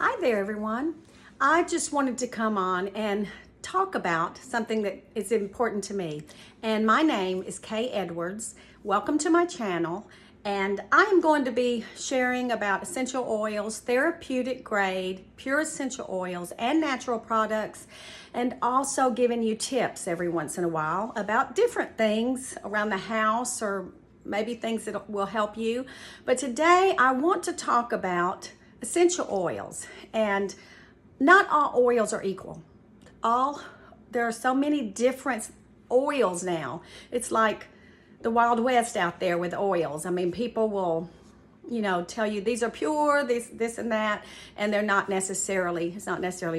Hi there, everyone. I just wanted to come on and talk about something that is important to me. And my name is Kay Edwards. Welcome to my channel. And I'm going to be sharing about essential oils, therapeutic grade, pure essential oils, and natural products, and also giving you tips every once in a while about different things around the house or maybe things that will help you. But today I want to talk about essential oils, and not all oils are equal. There are so many different oils now. It's like the Wild West out there with oils. I mean, people will, tell you these are pure, this and that, and it's not necessarily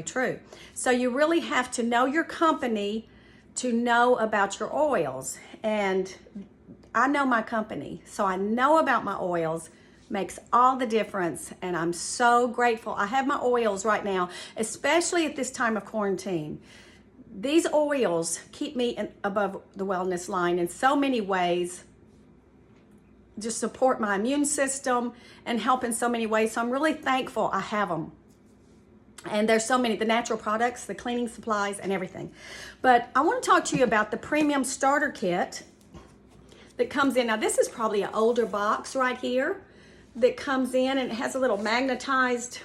true. So you really have to know your company to know about your oils. And I know my company, so I know about my oils. Makes all the difference, and I'm so grateful. I have my oils right now, especially at this time of quarantine. These oils keep me above the wellness line in so many ways, just support my immune system and help in so many ways. So I'm really thankful I have them. And there's so many, the natural products, the cleaning supplies, and everything. But I want to talk to you about the premium starter kit that comes in. Now, this is probably an older box right here that comes in, and it has a little magnetized,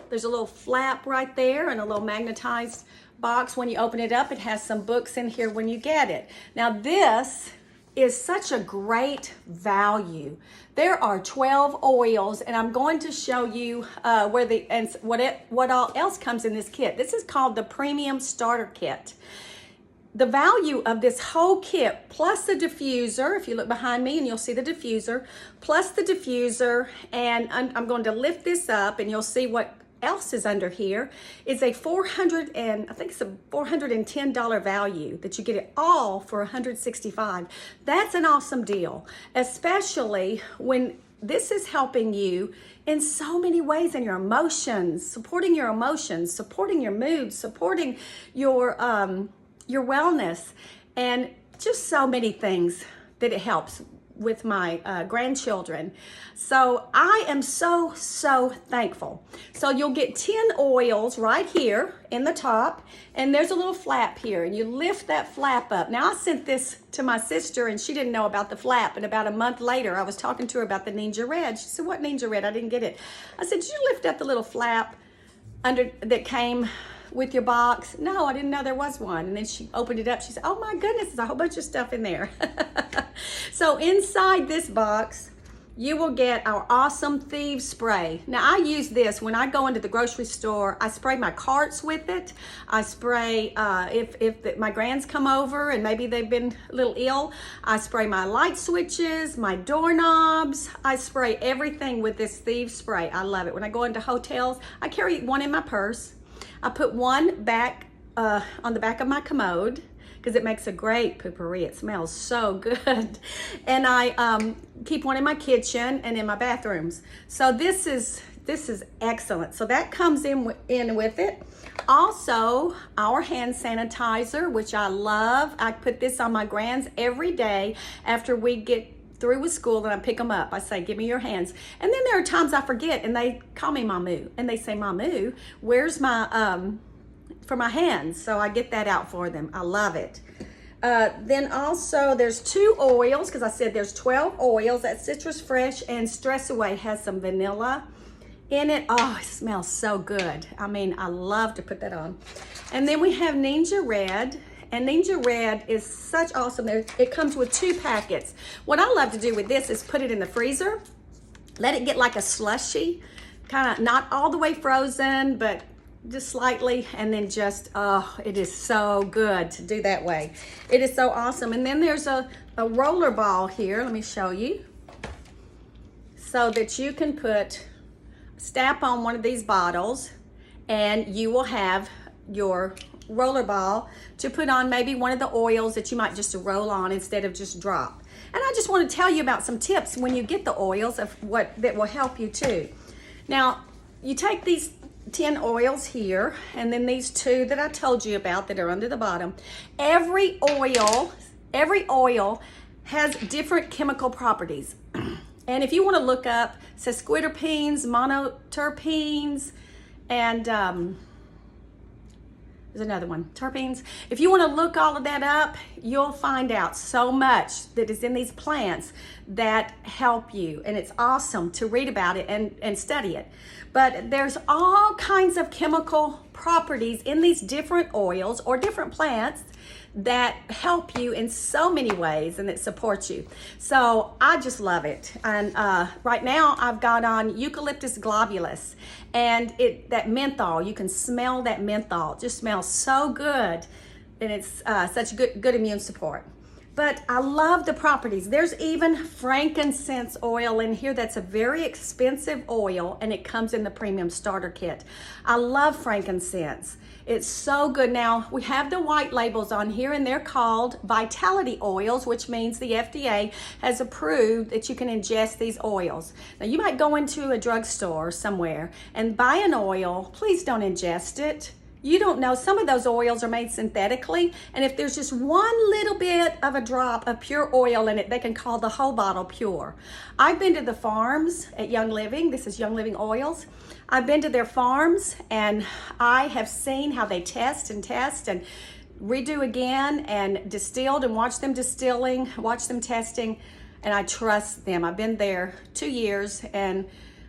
there's a little flap right there and a little magnetized box. When you open it up, it has some books in here when you get it. Now, this is such a great value. There are 12 oils, and I'm going to show you what all else comes in this kit. This is called the Premium Starter Kit. The value of this whole kit, plus the diffuser, if you look behind me and you'll see the diffuser, plus the diffuser, and I'm going to lift this up and you'll see what else is under here, is a $410 value that you get it all for $165. That's an awesome deal, especially when this is helping you in so many ways in your emotions, supporting your mood, supporting your wellness, and just so many things that it helps with my grandchildren. So I am so thankful. So you'll get 10 oils right here in the top, and there's a little flap here, and you lift that flap up. Now, I sent this to my sister, and she didn't know about the flap, and about a month later, I was talking to her about the Ninja Red. She said, "What Ninja Red? I didn't get it." I said, "Did you lift up the little flap under that came with your box?" "No, I didn't know there was one." And then she opened it up. She said, "Oh my goodness, there's a whole bunch of stuff in there." So inside this box, you will get our awesome Thieves Spray. Now, I use this when I go into the grocery store. I spray my carts with it. I spray, if my grands come over and maybe they've been a little ill, I spray my light switches, my doorknobs. I spray everything with this Thieves Spray. I love it. When I go into hotels, I carry one in my purse. I put one back on the back of my commode because it makes a great potpourri. It smells so good. And I keep one in my kitchen and in my bathrooms. So this is excellent. So that comes in with it. Also, our hand sanitizer, which I love. I put this on my grands every day after we get through with school, and I pick them up. I say, "Give me your hands." And then there are times I forget, and they call me Mamu, and they say, "Mamu, where's my for my hands?" So I get that out for them. I love it. Then also there's 2 oils, because I said there's 12 oils. That Citrus Fresh and Stress Away has some vanilla in it. Oh, it smells so good. I mean, I love to put that on. And then we have Ninja Red. And Ninja Red is such awesome. It comes with 2 packets. What I love to do with this is put it in the freezer, let it get like a slushy, kind of not all the way frozen, but just slightly, and then just, it is so good to do that way. It is so awesome. And then there's a roller ball here. Let me show you. So that you can snap on one of these bottles, and you will have your roller ball to put on maybe one of the oils that you might just roll on instead of just drop. And I just want to tell you about some tips when you get the oils of that will help you too. Now, you take these 10 oils here, and then these 2 that I told you about that are under the bottom. Every oil has different chemical properties. And if you want to look up sesquiterpenes, monoterpenes, and there's another one, terpenes. If you want to look all of that up, you'll find out so much that is in these plants that help you. And it's awesome to read about it and study it. But there's all kinds of chemical properties in these different oils or different plants that help you in so many ways and that support you. So I just love it. And right now I've got on eucalyptus globulus, and that menthol, you can smell that menthol. It just smells so good, and it's such good immune support. But I love the properties. There's even frankincense oil in here. That's a very expensive oil, and it comes in the premium starter kit. I love frankincense. It's so good. Now, we have the white labels on here, and they're called Vitality oils, which means the FDA has approved that you can ingest these oils. Now, you might go into a drugstore somewhere and buy an oil. Please don't ingest it. You don't know, some of those oils are made synthetically, and if there's just one little bit of a drop of pure oil in it, they can call the whole bottle pure. I've been to the farms at Young Living. This is Young Living Oils. I've been to their farms, and I have seen how they test and redo again and distilled, and watch them distilling, watch them testing, and I trust them. I've been there 2 years, and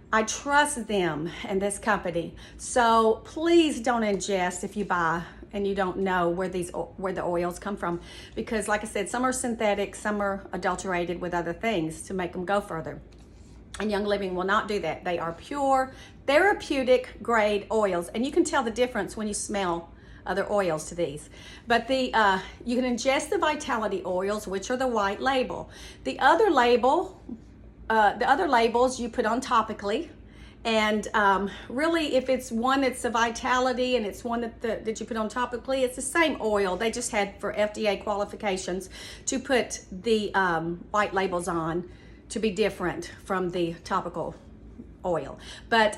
I trust them and this company. So please don't ingest if you buy and you don't know where the oils come from, because like I said, some are synthetic, some are adulterated with other things to make them go further. And Young Living will not do that. They are pure, therapeutic grade oils, and you can tell the difference when you smell other oils to these. But you can ingest the Vitality oils, which are the white label. The other labels you put on topically, and really if it's one that's a Vitality and it's one that you put on topically, it's the same oil. They just had for FDA qualifications to put the white labels on to be different from the topical oil, but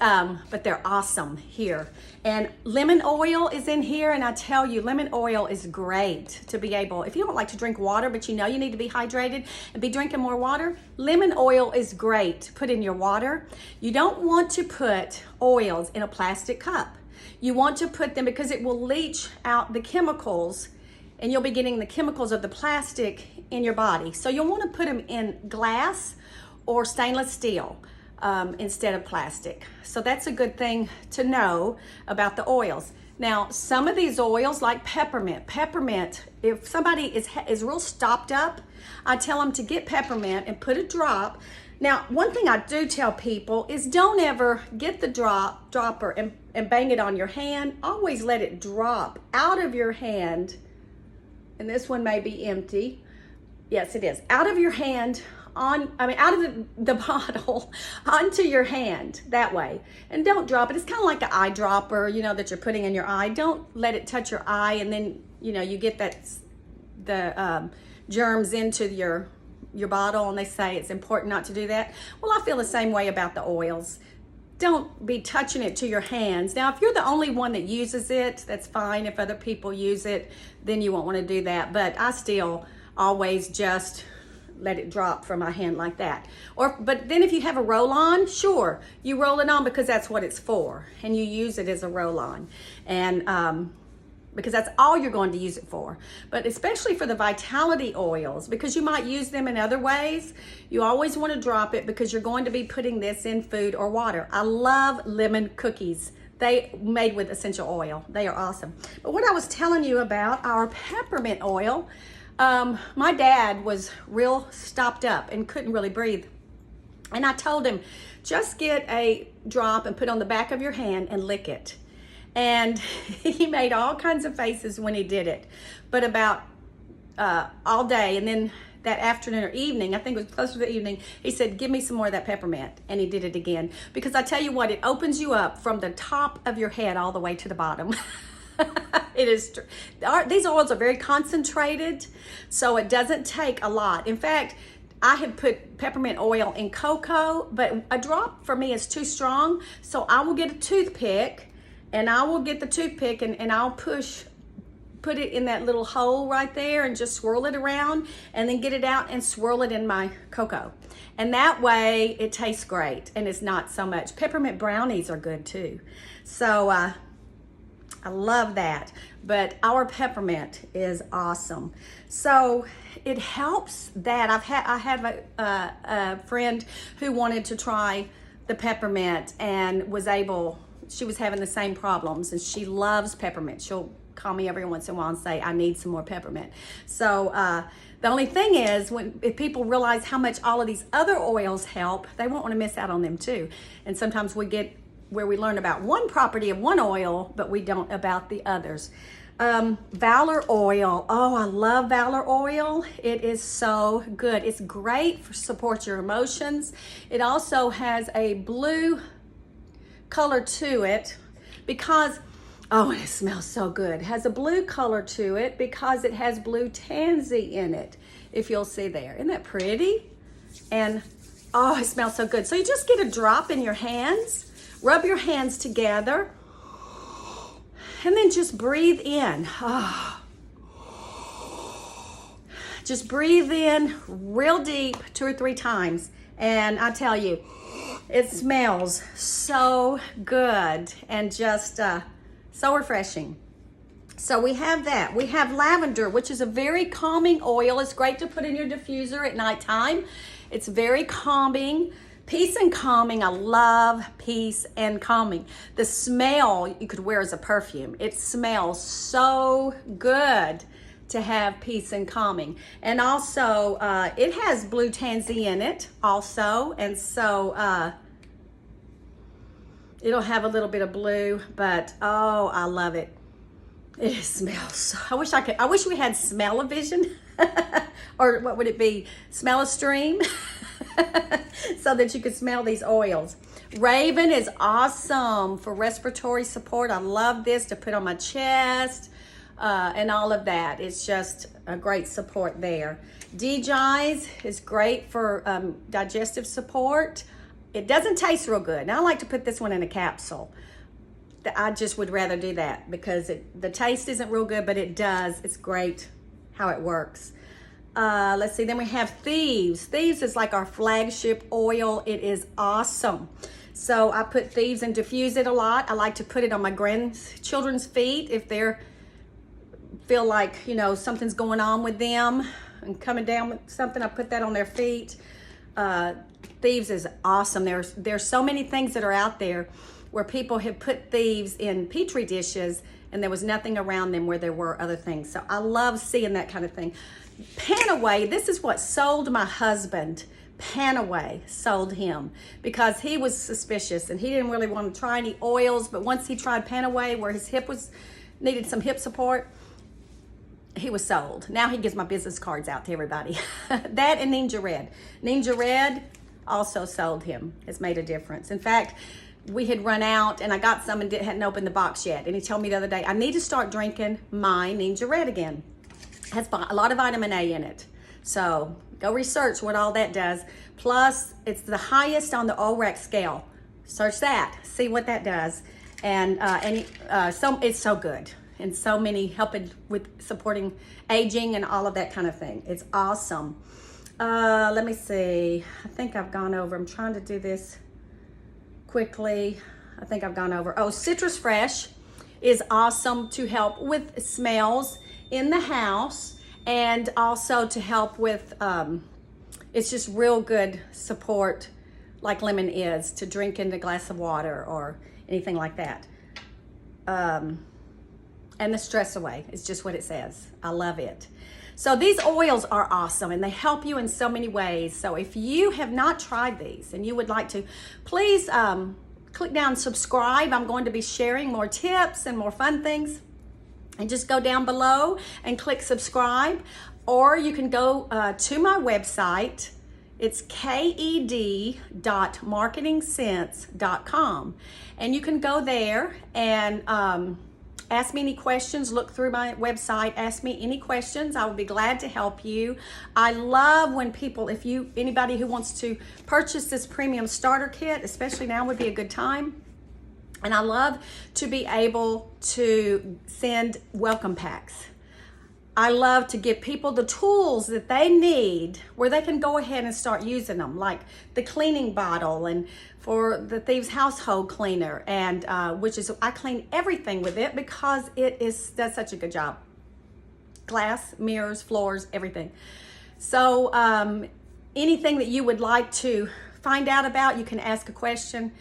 they're awesome here. And lemon oil is in here, and I tell you, lemon oil is great to be able, if you don't like to drink water but you know you need to be hydrated and be drinking more water, lemon oil is great to put in your water. You don't want to put oils in a plastic cup. You want to put them, because it will leach out the chemicals, and you'll be getting the chemicals of the plastic in your body. So you'll want to put them in glass or stainless steel instead of plastic. So that's a good thing to know about the oils. Now, some of these oils, like peppermint, if somebody is real stopped up, I tell them to get peppermint and put a drop. Now, one thing I do tell people is don't ever get the dropper and bang it on your hand. Always let it drop out of your hand. And this one may be empty. Yes, it is. Out of your hand, out of the bottle onto your hand, that way. And don't drop it. It's kind of like an eyedropper, that you're putting in your eye. Don't let it touch your eye, and then, you get the germs into your bottle, and they say it's important not to do that. Well, I feel the same way about the oils. Don't be touching it to your hands. Now, if you're the only one that uses it, that's fine. If other people use it, then you won't want to do that. But I still always just let it drop from my hand like that. But then if you have a roll-on, sure, you roll it on, because that's what it's for, and you use it as a roll-on, and because that's all you're going to use it for. But especially for the Vitality oils, because you might use them in other ways, you always want to drop it, because you're going to be putting this in food or water. I love lemon cookies. They made with essential oil. They are awesome. But what I was telling you about our peppermint oil, my dad was real stopped up and couldn't really breathe. And I told him, just get a drop and put on the back of your hand and lick it. And he made all kinds of faces when he did it, but about all day. And then that afternoon or evening, I think it was closer to the evening, he said, give me some more of that peppermint. And he did it again. Because I tell you what, it opens you up from the top of your head all the way to the bottom. It is. These oils are very concentrated, so it doesn't take a lot. In fact, I have put peppermint oil in cocoa, but a drop for me is too strong. So I will get a toothpick, and I will get the toothpick and I'll push put it in that little hole right there and just swirl it around and then get it out and swirl it in my cocoa. And that way it tastes great and it's not so much. Peppermint brownies are good too. So I love that. But our peppermint is awesome. So it helps that I have a friend who wanted to try the peppermint and she was having the same problems, and she loves peppermint. She'll call me every once in a while and say, I need some more peppermint. So the only thing is, if people realize how much all of these other oils help, they won't want to miss out on them too. And sometimes we get where we learn about one property of one oil, but we don't about the others. Valor oil. Oh, I love Valor oil. It is so good. It's great for support your emotions. It also has a blue color to it because, oh, it smells so good. It has a blue color to it because it has blue tansy in it, if you'll see there. Isn't that pretty? And oh, it smells so good. So you just get a drop in your hands, rub your hands together, and then just breathe in. Oh. Just breathe in real deep 2 or 3 times. And I tell you, it smells so good and just so refreshing. So we have that. We have lavender, which is a very calming oil. It's great to put in your diffuser at nighttime. It's very calming. Peace and calming. I love peace and calming. The smell you could wear as a perfume. It smells so good to have peace and calming. And also, it has blue tansy in it also. And so, it'll have a little bit of blue, but oh, I love it. It smells. I wish we had smell-o-vision, or what would it be? Smell-o-stream, so that you could smell these oils. Raven is awesome for respiratory support. I love this to put on my chest, and all of that. It's just a great support there. DJs is great for digestive support. It doesn't taste real good. Now I like to put this one in a capsule. I just would rather do that because the taste isn't real good, but it does. It's great how it works. Let's see, then we have Thieves. Thieves is like our flagship oil. It is awesome. So I put Thieves and diffuse it a lot. I like to put it on my grandchildren's feet if they're feel like, something's going on with them and coming down with something. I put that on their feet. Thieves is awesome. There's so many things that are out there where people have put Thieves in Petri dishes and there was nothing around them where there were other things. So I love seeing that kind of thing. Panaway, this is what sold my husband. Panaway sold him because he was suspicious and he didn't really want to try any oils, but once he tried Panaway where his hip needed some hip support, he was sold. Now he gives my business cards out to everybody. That and Ninja Red. Ninja Red also sold him. It's made a difference. In fact, we had run out and I got some and hadn't opened the box yet. And he told me the other day, I need to start drinking my Ninja Red again. It has a lot of vitamin A in it. So go research what all that does. Plus, it's the highest on the ORAC scale. Search that, see what that does. And it's so good. And so many helping with supporting aging and all of that kind of thing. It's awesome. Let me see. I think I've gone over. I'm trying to do this quickly. I think I've gone over. Oh, Citrus Fresh is awesome to help with smells in the house and also to help with, it's just real good support like lemon is to drink in a glass of water or anything like that. And the stress away is just what it says. I love it. So these oils are awesome and they help you in so many ways. So if you have not tried these and you would like to, please click down subscribe. I'm going to be sharing more tips and more fun things. And just go down below and click subscribe. Or you can go to my website. It's ked.marketingsense.com. And you can go there and ask me any questions. Look through my website, ask me any questions. I will be glad to help you. I love when people, anybody who wants to purchase this premium starter kit, especially now would be a good time. And I love to be able to send welcome packs. I love to give people the tools that they need where they can go ahead and start using them, like the cleaning bottle and for the Thieves Household Cleaner, and which is, I clean everything with it because does such a good job. Glass, mirrors, floors, everything. So anything that you would like to find out about, you can ask a question.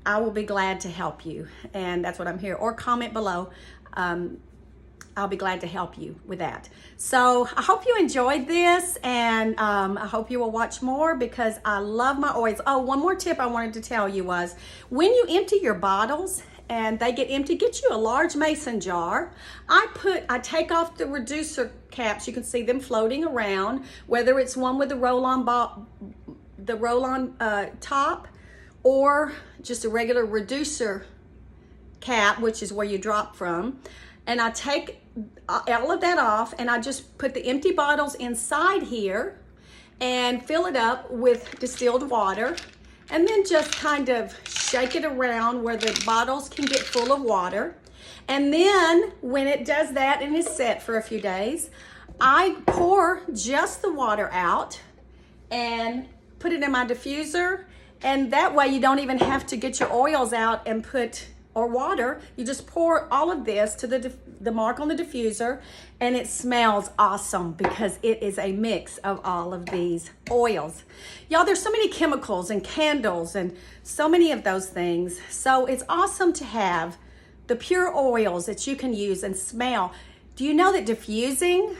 I will be glad to help you, and that's what I'm here. Or comment below. I'll be glad to help you with that. So I hope you enjoyed this, and I hope you will watch more because I love my oils. Oh, one more tip I wanted to tell you was when you empty your bottles and they get empty, get you a large mason jar. I take off the reducer caps. You can see them floating around, whether it's one with the roll-on top or just a regular reducer cap, which is where you drop from. And I take all of that off, and I just put the empty bottles inside here and fill it up with distilled water, and then just kind of shake it around where the bottles can get full of water. And then when it does that and is set for a few days, I pour just the water out and put it in my diffuser. And that way you don't even have to get your oils out and or water. You just pour all of this to the mark on the diffuser, and it smells awesome because it is a mix of all of these oils. Y'all, there's so many chemicals and candles and so many of those things. So it's awesome to have the pure oils that you can use and smell. Do you know that diffusing,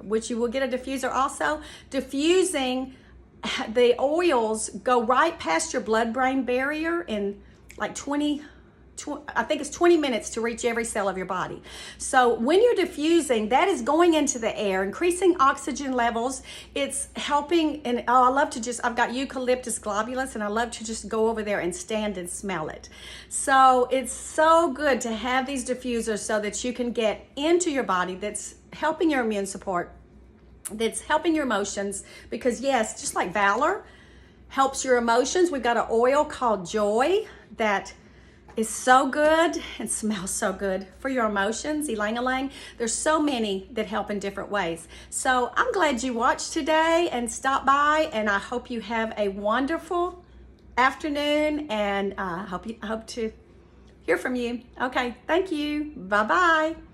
which you will get a diffuser also, diffusing, the oils go right past your blood-brain barrier in like 20 minutes to reach every cell of your body. So when you're diffusing, that is going into the air, increasing oxygen levels. It's helping, and I've got Eucalyptus globulus, and I love to just go over there and stand and smell it. So it's so good to have these diffusers so that you can get into your body, that's helping your immune support, that's helping your emotions, because yes, just like Valor helps your emotions, we've got an oil called Joy that is so good and smells so good for your emotions. Ylang-ylang. There's so many that help in different ways. So I'm glad you watched today and stopped by, and I hope you have a wonderful afternoon, and I hope to hear from you. Okay, thank you. Bye-bye.